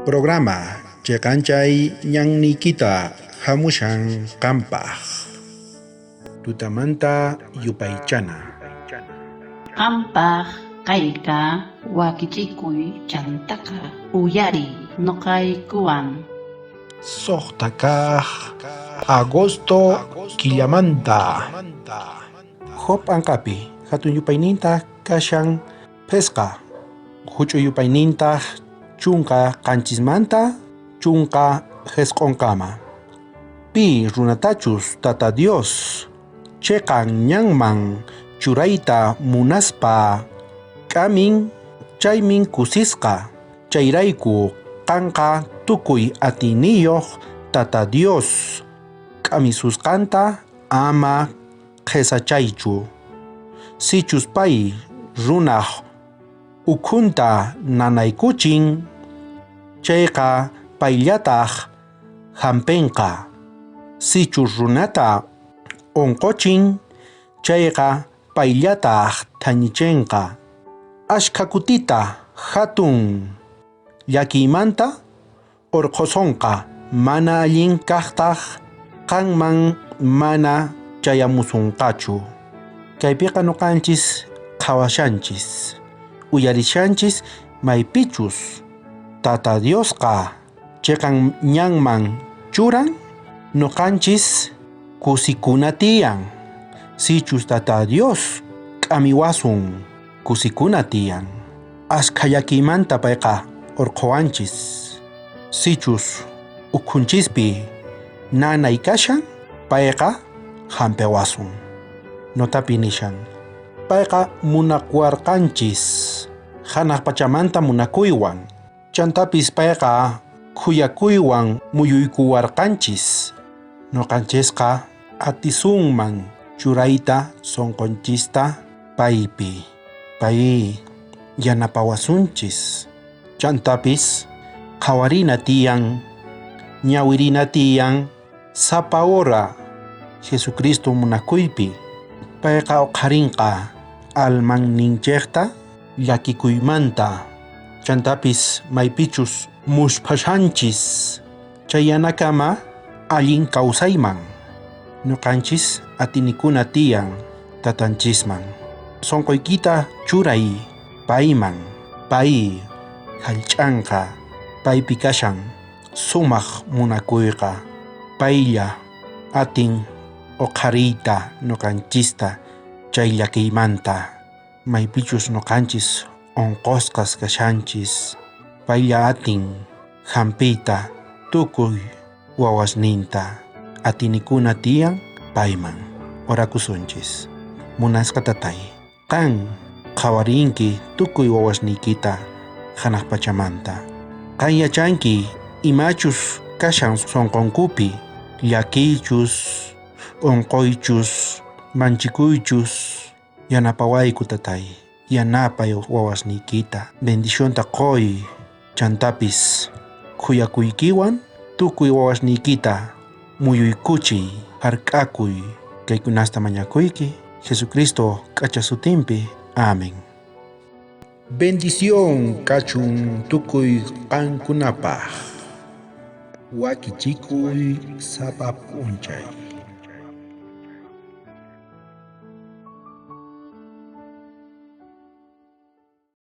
Programa Cheqanchay ñannikita hamushan qampaq. Tutamanta yupaychana. Qampaq kayka wakichikuy chantaka uyari noqaykuwan. Soqta kaq agosto killamanta. Hop anqapi hatun yupayninta kashan pesqa. Huch'u yupayninta chunqa qanchismanta chunqa hesq'onkama. Pi runatachus Tata Dios cheqan ñanman churayta munaspa k'amin chaymin kusisqa. Chayrayku qanqa tukuy atiniyuq Tata Dios k'amisusqanta ama qhesachaychu. Sichus pay runaq ukhunta nanaykuchin chayqa payllataq hampenqa. Sichus runata onqochin chayqa payllataq thanichinqa. Ashkha kutita hatun llakiymanta urqusonqa mana allin kaqtaq qanman mana chayamusunqachu. Kaypiqa nuqanchis qhawashanchis, uyarishanchis maypichus Tata Diosqa cheqan ñanman churan nuqanchis kusikuna tiyan. Sichus Tata Dios k'amiwasun kusikuna tiyan. Ashkha llakiymanta payqa urquwanchis. Sichus ukhuncispi nanay kashan payqa hampiwasun. Notapi nishan payqa munakuwarqanchis hanaq pachamanta munakuywan. Chantapis payqa khuyakuywan muyuykuwarqanchis. Nuqanchisqa atisunman churayta sonqonchista paypi. Pay yanapawasunchis. Chantapis qhawarina tiyan, ñawirina tiyan sapa hora Jesucristo munakuypi. Payqa uqharinqa almanninchikta llakikuymanta. Chantapis maypichus muspashanchis chay yanakama allin kawsayman. Nuqanchis atinikuna tiyan tatanchisman. Sonqoykita churay payman. Pay hallch'anqa paypi kashan sumaq munakuyqa. Paylla atin uqhariyta nuqanchista chay llakiymanta. Maypichus nuqanchis onqosqas kashanchis. Paylla atin hampiyta tukuy wawasninta. Atinikuna tiyan payman. Orakusunchis. Munasqa Tatay, qan qhawarinki tukuy wawasniykita hanaq pachamanta. Qan yachanki imachus kashan sonqonkupi. Llakiychus, onqoychus, manchikuychus. Yanapawayku Tatay, yanapay wawasniykita. Bendicionta qoy. Chantapis khuyakuykiwan tukuy wawasniykita muyuykuchiy, hark'akuy. Kaykunasta mañakuyki Jesucristo k'acha sutinpi. Amén. Bendición kachun tukuy qankunapaq. Wakichikuy sapa p'unchay.